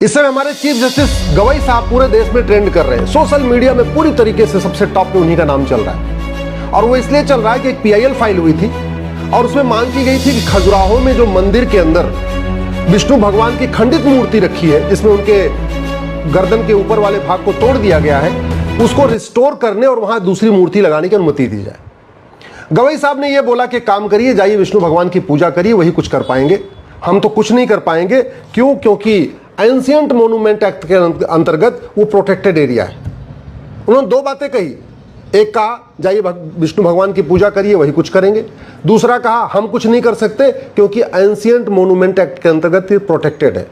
इस समय हमारे चीफ जस्टिस गवई साहब पूरे देश में ट्रेंड कर रहे हैं। सोशल मीडिया में पूरी तरीके से सबसे टॉप पे उन्हीं का नाम चल रहा है और वो इसलिए चल रहा है कि एक PIL फाइल हुई थी और उसमें मांग की गई थी कि खजुराहो में जो मंदिर के अंदर विष्णु भगवान की खंडित मूर्ति रखी है, जिसमें उनके गर्दन के ऊपर वाले भाग को तोड़ दिया गया है, उसको रिस्टोर करने और वहां दूसरी मूर्ति लगाने की अनुमति दी जाए। गवई साहब ने यह बोला कि काम करिए, जाइए विष्णु भगवान की पूजा करिए, वही कुछ कर पाएंगे, हम तो कुछ नहीं कर पाएंगे। क्यों? क्योंकि एंशिएंट मोन्यूमेंट एक्ट के अंतर्गत वो प्रोटेक्टेड एरिया है। उन्होंने दो बातें कही, एक कहा जाइए विष्णु भगवान की पूजा करिए, वही कुछ करेंगे। दूसरा कहा हम कुछ नहीं कर सकते क्योंकि एंशिएंट मोन्यूमेंट एक्ट के अंतर्गत ये प्रोटेक्टेड है।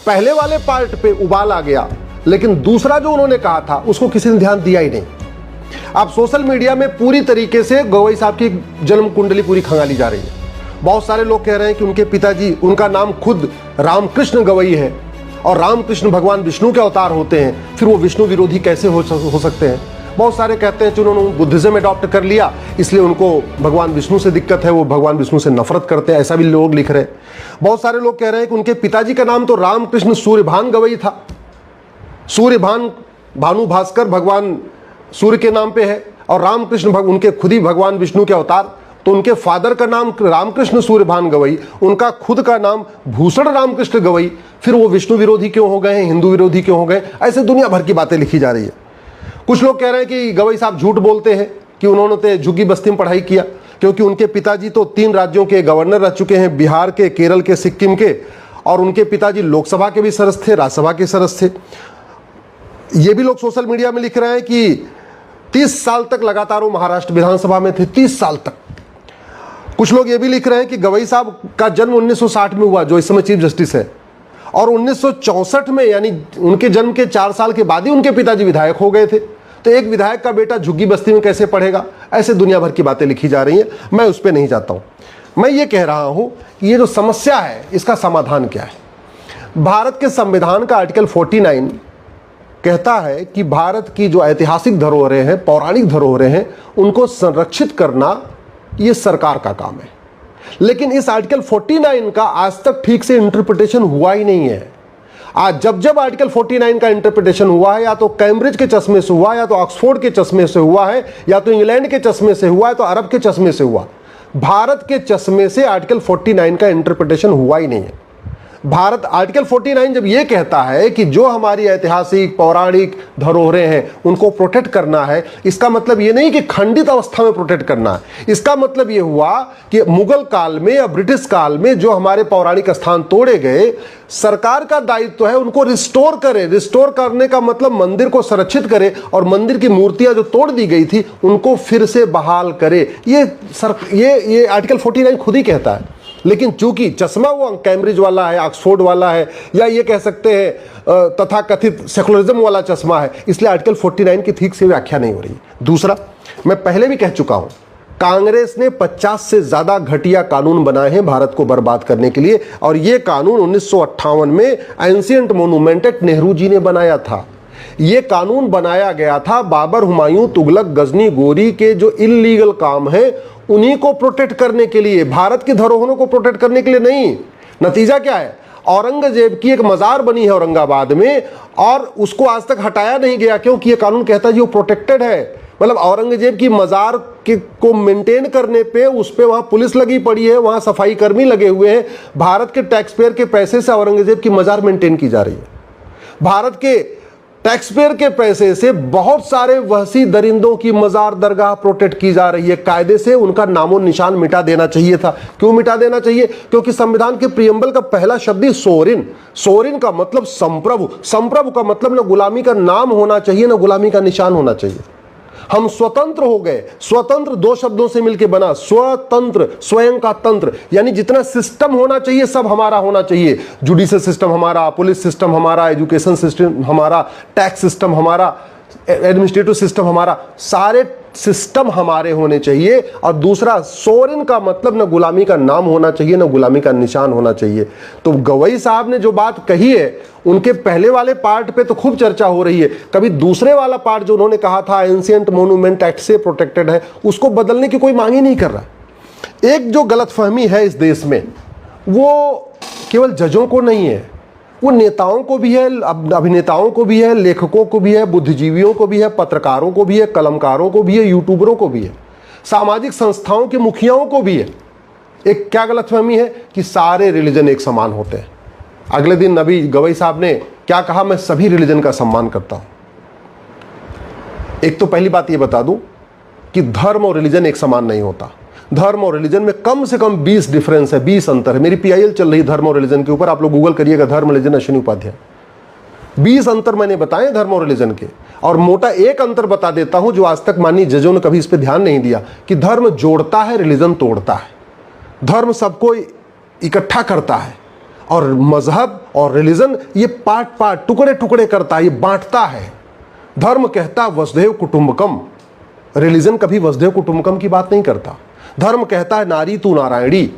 पहले वाले पार्ट पे उबाल आ गया, लेकिन दूसरा जो उन्होंने कहा था उसको किसी ने ध्यान दिया ही नहीं। अब सोशल मीडिया में पूरी तरीके से गवई साहब की जन्म कुंडली पूरी खंगाली जा रही है। बहुत सारे लोग कह रहे हैं कि उनके पिताजी, उनका नाम खुद रामकृष्ण गवई है और रामकृष्ण भगवान विष्णु के अवतार होते हैं, फिर वो विष्णु विरोधी कैसे हो सकते हैं। बहुत सारे कहते हैं कि उन्होंने बुद्धिज्म अडॉप्ट कर लिया, इसलिए उनको भगवान विष्णु से दिक्कत है, वो भगवान विष्णु से नफरत करते हैं, ऐसा भी लोग लिख रहे हैं। बहुत सारे लोग कह रहे हैं कि उनके पिताजी का नाम तो रामकृष्ण सूर्यभान गवई था, सूर्यभान भानु भास्कर भगवान सूर्य के नाम पे है और रामकृष्ण उनके खुद ही भगवान विष्णु के अवतार, तो उनके फादर का नाम रामकृष्ण सूर्यभान गवई, उनका खुद का नाम भूषण रामकृष्ण गवई, फिर वो विष्णु विरोधी क्यों हो गए हैं, हिंदू विरोधी क्यों हो गए? ऐसे दुनिया भर की बातें लिखी जा रही है। कुछ लोग कह रहे हैं कि गवई साहब झूठ बोलते हैं कि उन्होंने तो झुग्गी बस्ती में पढ़ाई किया, क्योंकि उनके पिताजी तो 3 राज्यों के गवर्नर रह चुके हैं, बिहार के, केरल के, सिक्किम के, और उनके पिताजी लोकसभा के भी सदस्य थे, राज्यसभा के सदस्य थे। ये भी लोग सोशल मीडिया में लिख रहे हैं कि 30 साल तक लगातार वो महाराष्ट्र विधानसभा में थे, 30 साल तक। कुछ लोग ये भी लिख रहे हैं कि गवई साहब का जन्म 1960 में हुआ, जो इस समय चीफ जस्टिस है, और 1964 में, यानी उनके जन्म के 4 साल के बाद ही उनके पिताजी विधायक हो गए थे। तो एक विधायक का बेटा झुग्गी बस्ती में कैसे पढ़ेगा? ऐसे दुनिया भर की बातें लिखी जा रही हैं, मैं उस पर नहीं जाता हूं। मैं ये कह रहा हूं कि ये जो समस्या है, इसका समाधान क्या है? भारत के संविधान का आर्टिकल 49 कहता है कि भारत की जो ऐतिहासिक धरोहरें हैं, पौराणिक धरोहरें हैं, उनको संरक्षित करना ये सरकार का काम है। लेकिन इस आर्टिकल 49 का आज तक ठीक से इंटरप्रिटेशन हुआ ही नहीं है। आज जब आर्टिकल 49 का इंटरप्रिटेशन हुआ है, या तो कैम्ब्रिज के चश्मे से हुआ, या तो ऑक्सफोर्ड के चश्मे से हुआ है, या तो इंग्लैंड के चश्मे से हुआ है, तो अरब के चश्मे से हुआ। भारत के चश्मे से आर्टिकल 49 का इंटरप्रिटेशन हुआ ही नहीं है। भारत आर्टिकल 49 जब ये कहता है कि जो हमारी ऐतिहासिक पौराणिक धरोहरें हैं उनको प्रोटेक्ट करना है, इसका मतलब ये नहीं कि खंडित अवस्था में प्रोटेक्ट करना है। इसका मतलब ये हुआ कि मुगल काल में या ब्रिटिश काल में जो हमारे पौराणिक स्थान तोड़े गए, सरकार का दायित्व है उनको रिस्टोर करे। रिस्टोर करने का मतलब मंदिर को संरक्षित करे और मंदिर की मूर्तियां जो तोड़ दी गई थी उनको फिर से बहाल करे। ये आर्टिकल 49 खुद ही कहता है। लेकिन चूंकि चश्मा वो कैम्ब्रिज वाला है, ऑक्सफोर्ड वाला है, या ये कह सकते हैं तथा कथित सेकुलरिज्म वाला चश्मा है, इसलिए आर्टिकल 49 की ठीक से व्याख्या नहीं हो रही। दूसरा, मैं पहले भी कह चुका हूं, कांग्रेस ने 50 से ज्यादा घटिया कानून बनाए हैं भारत को बर्बाद करने के लिए, और ये कानून 1958 में ancient monument act Nehru ji ने बनाया था। ये कानून बनाया गया था बाबर, हुमायूं, तुगलक, गजनी, गोरी के जो इल्लीगल काम है उन्हीं को प्रोटेक्ट करने के लिए, भारत की धरोहरों को प्रोटेक्ट करने के लिए नहीं। नतीजा क्या है? औरंगजेब की एक मजार बनी है औरंगाबाद में और उसको आज तक हटाया नहीं गया, क्योंकि ये कानून कहता है जी वो प्रोटेक्टेड है। मतलब औरंगजेब की मजार को मेंटेन करने पे उस पे वहां पुलिस लगी पड़ी है, वहां सफाई कर्मी लगे हुए हैं। भारत के टैक्स पेयर के पैसे से औरंगजेब की मजार मेंटेन की जा रही है। भारत के टैक्स पेयर के पैसे से बहुत सारे वहशी दरिंदों की मजार दरगाह प्रोटेक्ट की जा रही है। कायदे से उनका नामो निशान मिटा देना चाहिए था। क्यों मिटा देना चाहिए? क्योंकि संविधान के प्रियम्बल का पहला शब्द ही सोरिन। सोरिन का मतलब संप्रभु। संप्रभु का मतलब न गुलामी का नाम होना चाहिए, न गुलामी का निशान होना चाहिए। हम स्वतंत्र हो गए। स्वतंत्र 2 शब्दों से मिलकर बना, स्वतंत्र, स्वयं का तंत्र, यानी जितना सिस्टम होना चाहिए सब हमारा होना चाहिए। जुडिशियल सिस्टम हमारा, पुलिस सिस्टम हमारा, एजुकेशन सिस्टम हमारा, टैक्स सिस्टम हमारा, एडमिनिस्ट्रेटिव सिस्टम हमारा, सारे सिस्टम हमारे होने चाहिए। और दूसरा, सोरेन का मतलब न गुलामी का नाम होना चाहिए, न गुलामी का निशान होना चाहिए। तो गवई साहब ने जो बात कही है, उनके पहले वाले पार्ट पे तो खूब चर्चा हो रही है, कभी दूसरे वाला पार्ट जो उन्होंने कहा था एंशिएंट मोन्यूमेंट एक्ट से प्रोटेक्टेड है, उसको बदलने की कोई मांग ही नहीं कर रहा। एक जो गलतफहमी है इस देश में, वो केवल जजों को नहीं है, वो नेताओं को भी है, अभिनेताओं को भी है, लेखकों को भी है, बुद्धिजीवियों को भी है, पत्रकारों को भी है, कलमकारों को भी है, यूट्यूबरों को भी है, सामाजिक संस्थाओं के मुखियाओं को भी है। एक क्या गलतफहमी है कि सारे रिलीजन एक समान होते हैं। अगले दिन नबी गवई साहब ने क्या कहा, मैं सभी रिलीजन का सम्मान करता हूं। एक तो पहली बात यह बता दूं कि धर्म और रिलीजन एक समान नहीं होता। धर्म और रिलीजन में कम से कम 20 डिफरेंस है, 20 अंतर है। मेरी पीआईएल चल रही धर्म और रिलीजन के ऊपर, आप लोग गूगल करिएगा धर्म रिलीजन अश्विनी उपाध्याय। 20 अंतर मैंने बताए धर्म और रिलीजन के, और मोटा एक अंतर बता देता हूं जो आज तक माननीय जजों ने कभी इस पर ध्यान नहीं दिया, कि धर्म जोड़ता है, रिलीजन तोड़ता है। धर्म सबको इकट्ठा करता है और मजहब और रिलीजन ये पार्ट पार्ट, टुकड़े टुकड़े करता है, ये बांटता है। धर्म कहता वसुधैव कुटुंबकम, रिलीजन कभी वसुधैव कुटुंबकम की बात नहीं करता। धर्म कहता है नारी तू नारायणी,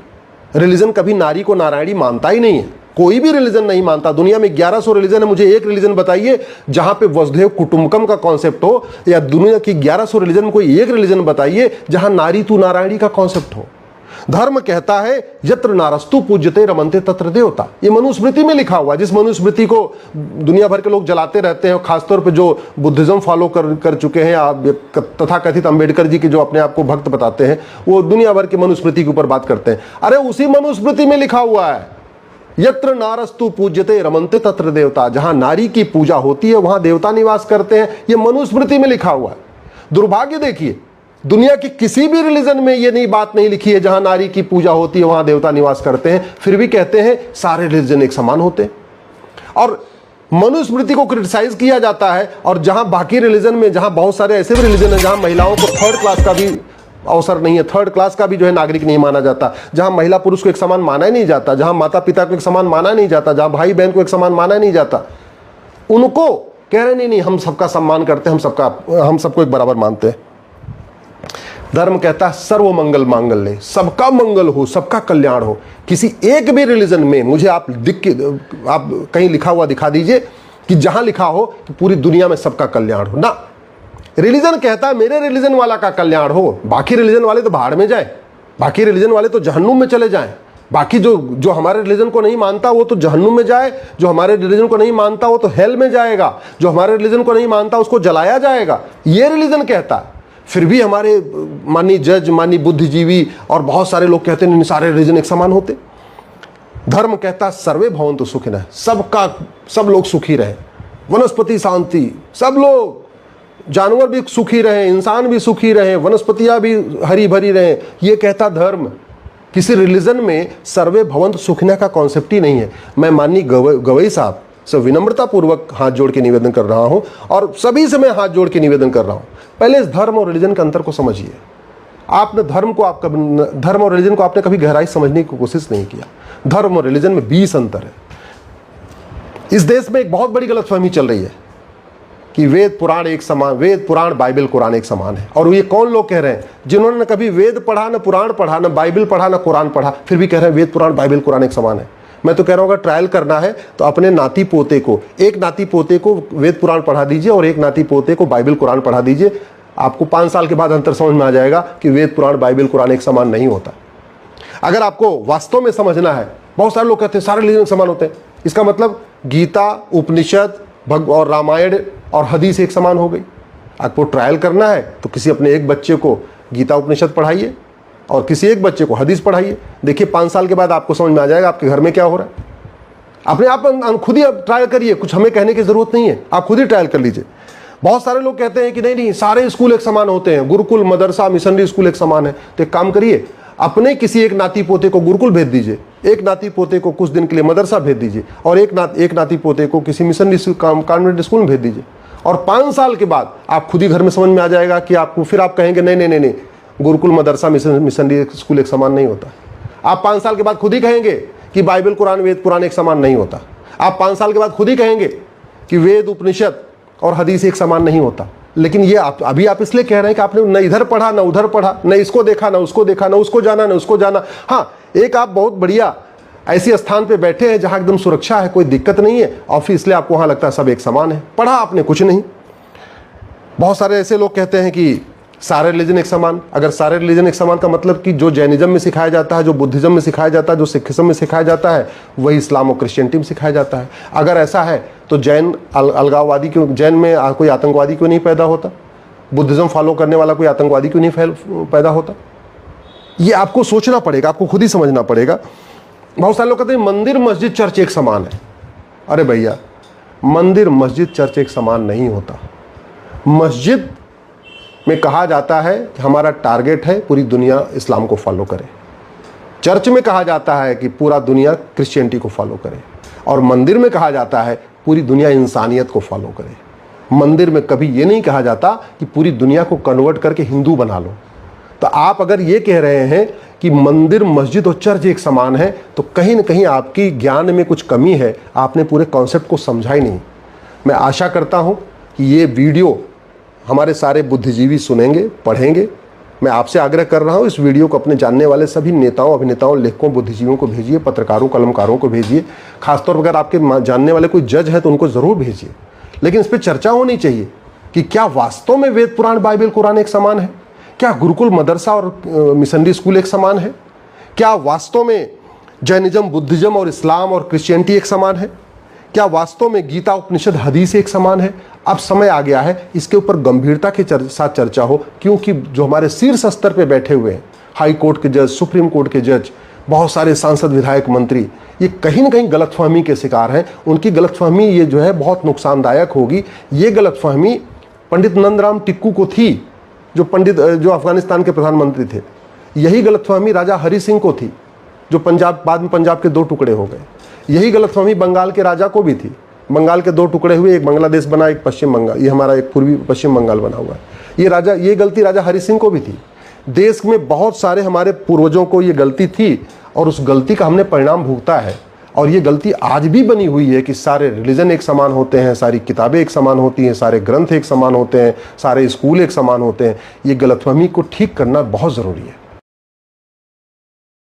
रिलीजन कभी नारी को नारायणी मानता ही नहीं है। कोई भी रिलीजन नहीं मानता। दुनिया में 1100 रिलीजन है, मुझे एक रिलीजन बताइए जहां पे वसुधैव कुटुंबकम का कॉन्सेप्ट हो, या दुनिया की 1100 रिलीजन में कोई एक रिलीजन बताइए जहां नारी तू नारायणी का कॉन्सेप्ट हो। धर्म कहता है यत्र नारस्तु पूज्यते रमन्ते तत्र देवता, ये मनुस्मृति में लिखा हुआ। जिस मनुस्मृति को दुनिया भर के लोग जलाते रहते हैं, खासतौर पे जो बुद्धिज्म फॉलो कर चुके हैं, तथा कथित अंबेडकर जी के जो अपने आप को भक्त बताते हैं, वो दुनिया भर की मनुस्मृति के ऊपर बात करते हैं। अरे उसी मनुस्मृति में लिखा हुआ है यत्र नारस्तु पूज्यते रमन्ते तत्र देवता, जहां नारी की पूजा होती है वहां देवता निवास करते हैं। ये मनुस्मृति में लिखा हुआ है। दुर्भाग्य देखिए, दुनिया की किसी भी रिलीजन में ये नहीं बात नहीं लिखी है जहां नारी की पूजा होती है वहां देवता निवास करते हैं, फिर भी कहते हैं सारे रिलीजन एक समान होते हैं। और मनुस्मृति को क्रिटिसाइज किया जाता है, और जहां बाकी रिलीजन में, जहां बहुत सारे ऐसे भी रिलीजन है जहां महिलाओं को थर्ड क्लास का भी अवसर नहीं है, थर्ड क्लास का भी जो है नागरिक नहीं माना जाता, जहां महिला पुरुष को एक समान माना ही नहीं जाता, जहां माता पिता को एक समान माना नहीं जाता, जहां भाई बहन को एक समान माना नहीं जाता, उनको कह रहे नहीं हम सबका सम्मान करते हैं, हम सबको एक बराबर मानते हैं। धर्म कहता है सर्व मंगल मांगल्य, सबका मंगल हो, सबका कल्याण हो। किसी एक भी रिलीजन में मुझे आप कहीं लिखा हुआ दिखा दीजिए कि जहां लिखा हो कि पूरी दुनिया में सबका कल्याण हो। ना, रिलीजन कहता है मेरे रिलीजन वाला का कल्याण हो, बाकी रिलीजन वाले तो भाड़ में जाए, बाकी रिलीजन वाले तो जहन्नुम में चले जाएं, बाकी जो हमारे रिलीजन को नहीं मानता वो तो जहन्नुम में जाए, जो हमारे रिलीजन को नहीं मानता वो तो हेल में जाएगा, जो हमारे रिलीजन को नहीं मानता उसको जलाया जाएगा, ये रिलीजन कहता है। फिर भी हमारे माननीय जज, माननीय बुद्धिजीवी और बहुत सारे लोग कहते हैं सारे रिलीजन एक समान होते। धर्म कहता है सर्वे भवन्तु सुखिनः, सब लोग सुखी रहे, वनस्पति शांति, सब लोग, जानवर भी सुखी रहे, इंसान भी सुखी रहे, वनस्पतियां भी हरी भरी रहे, ये कहता धर्म। किसी रिलीजन में सर्वे भवन्तु सुखिनः का कॉन्सेप्ट ही नहीं है। मैं माननीय गवई साहब से विनम्रता पूर्वक हाथ जोड़ के निवेदन कर रहा हूं, और सभी से मैं हाथ जोड़ के निवेदन कर रहा हूं, पहले इस धर्म और रिलीजन के अंतर को समझिए। आपने धर्म और रिलीजन को आपने कभी गहराई समझने की कोशिश नहीं किया। धर्म और रिलीजन में 20 अंतर है। इस देश में एक बहुत बड़ी गलतफहमी चल रही है कि वेद पुराण एक समान, वेद पुराण बाइबल कुरान एक समान है। और ये कौन लोग कह रहे हैं जिन्होंने न कभी वेद पढ़ा, न पुराण पढ़ा, न बाइबल पढ़ा, न कुरान पढ़ा, फिर भी कह रहे हैं वेद पुराण बाइबल कुरान एक समान है। मैं तो कह रहा हूँ अगर ट्रायल करना है तो अपने नाती पोते को, एक नाती पोते को वेद पुराण पढ़ा दीजिए और एक नाती पोते को बाइबल कुरान पढ़ा दीजिए। आपको 5 साल के बाद अंतर समझ में आ जाएगा कि वेद पुराण बाइबल कुरान एक समान नहीं होता। अगर आपको वास्तव में समझना है, बहुत सारे लोग कहते हैं सारे रिलीजन समान होते हैं, इसका मतलब गीता, उपनिषद और रामायण और हदीस एक समान हो गई। आपको ट्रायल करना है तो किसी अपने एक बच्चे को गीता उपनिषद पढ़ाइए और किसी एक बच्चे को हदीस पढ़ाइए। देखिए 5 साल के बाद आपको समझ में आ जाएगा आपके घर में क्या हो रहा है। अपने आप खुद ही ट्रायल करिए, कुछ हमें कहने की जरूरत नहीं है, आप खुद ही ट्रायल कर लीजिए। बहुत सारे लोग कहते हैं कि नहीं सारे स्कूल एक समान होते हैं, गुरुकुल, मदरसा, मिशनरी स्कूल एक समान है। तो एक काम करिए, अपने किसी एक नाती पोते को गुरुकुल भेज दीजिए, एक नाती पोते को कुछ दिन के लिए मदरसा भेज दीजिए, और एक नाती पोते को किसी मिशनरी कॉन्वेंट स्कूल में भेज दीजिए। और 5 साल के बाद आप खुद ही घर में समझ में आ जाएगा कि आपको, फिर आप कहेंगे नहीं, गुरुकुल, मदरसा, मिशनरी स्कूल एक समान नहीं होता। आप 5 साल के बाद खुद ही कहेंगे कि बाइबल, कुरान, वेद पुराण एक समान नहीं होता। आप 5 साल के बाद खुद ही कहेंगे कि वेद, उपनिषद और हदीस एक समान नहीं होता। लेकिन ये अभी आप इसलिए कह रहे हैं कि आपने न इधर पढ़ा, न उधर पढ़ा, न इसको देखा, न उसको देखा, न उसको जाना, न उसको जाना। हाँ, एक आप बहुत बढ़िया ऐसी स्थान पे बैठे हैं जहां एकदम सुरक्षा है, कोई दिक्कत नहीं है, और फिर इसलिए आपको वहां लगता है सब एक समान है। पढ़ा आपने कुछ नहीं। बहुत सारे ऐसे लोग कहते हैं कि सारे रिलीजन एक समान, अगर सारे रिलीजन एक समान का मतलब कि जो जैनिज्म में सिखाया जाता है, जो बुद्धिज्म में सिखाया जाता है, जो सिखिज्म में सिखाया जाता है, वही इस्लाम और क्रिश्चियनिटी में सिखाया जाता है। अगर ऐसा है तो जैन अलगाववादी क्यों, जैन में कोई आतंकवादी क्यों नहीं पैदा होता? बुद्धिज्म फॉलो करने वाला कोई आतंकवादी क्यों नहीं पैदा होता? ये आपको सोचना पड़ेगा, आपको खुद ही समझना पड़ेगा। बहुत सारे लोग कहते हैं मंदिर मस्जिद चर्च एक समान है। अरे भैया, मंदिर मस्जिद चर्च एक समान नहीं होता। मस्जिद में कहा जाता है कि हमारा टारगेट है पूरी दुनिया इस्लाम को फॉलो करे। चर्च में कहा जाता है कि पूरा दुनिया क्रिश्चियनिटी को फॉलो करे। और मंदिर में कहा जाता है पूरी दुनिया इंसानियत को फॉलो करे। मंदिर में कभी ये नहीं कहा जाता कि पूरी दुनिया को कन्वर्ट करके हिंदू बना लो। तो आप अगर ये कह रहे हैं कि मंदिर मस्जिद और चर्च एक समान है, तो कहीं ना कहीं आपकी ज्ञान में कुछ कमी है, आपने पूरे कॉन्सेप्ट को समझा ही नहीं। मैं आशा करता हूँ कि ये वीडियो हमारे सारे बुद्धिजीवी सुनेंगे, पढ़ेंगे। मैं आपसे आग्रह कर रहा हूँ, इस वीडियो को अपने जानने वाले सभी नेताओं, अभिनेताओं, लेखकों, बुद्धिजीवियों को भेजिए, पत्रकारों, कलमकारों को भेजिए। खासतौर पर अगर आपके जानने वाले कोई जज है तो उनको ज़रूर भेजिए। लेकिन इस पर चर्चा होनी चाहिए कि क्या वास्तव में वेद पुराण, बाइबल, कुरान एक समान है? क्या गुरुकुल मदरसा और मिशनरी स्कूल एक समान है? क्या वास्तव में जैनिज्म, बुद्धिज्म और इस्लाम और क्रिश्चियनिटी एक समान है? क्या वास्तव में गीता, उपनिषद, हदीस एक समान है? अब समय आ गया है इसके ऊपर गंभीरता के साथ चर्चा हो, क्योंकि जो हमारे शीर्ष स्तर पे बैठे हुए हैं, हाई कोर्ट के जज, सुप्रीम कोर्ट के जज, बहुत सारे सांसद, विधायक, मंत्री, ये कहीं ना कहीं गलतफहमी के शिकार हैं। उनकी गलतफहमी ये जो है बहुत नुकसानदायक होगी। ये गलतफहमी पंडित नंदराम टिक्कू को थी, जो अफगानिस्तान के प्रधानमंत्री थे। यही गलतफहमी राजा हरि सिंह को थी, जो बाद में पंजाब के 2 टुकड़े हो गए। यही गलतफहमी बंगाल के राजा को भी थी। बंगाल के 2 टुकड़े हुए, एक बांग्लादेश बना, एक पश्चिम बंगाल, ये हमारा एक पूर्वी पश्चिम बंगाल बना हुआ है। ये गलती राजा हरि सिंह को भी थी। देश में बहुत सारे हमारे पूर्वजों को ये गलती थी और उस गलती का हमने परिणाम भुगता है। और ये गलती आज भी बनी हुई है कि सारे रिलीजन एक समान होते हैं, सारी किताबें एक समान होती हैं, सारे ग्रंथ एक समान होते हैं, सारे स्कूल एक समान होते हैं। ये गलतफहमी को ठीक करना बहुत ज़रूरी है।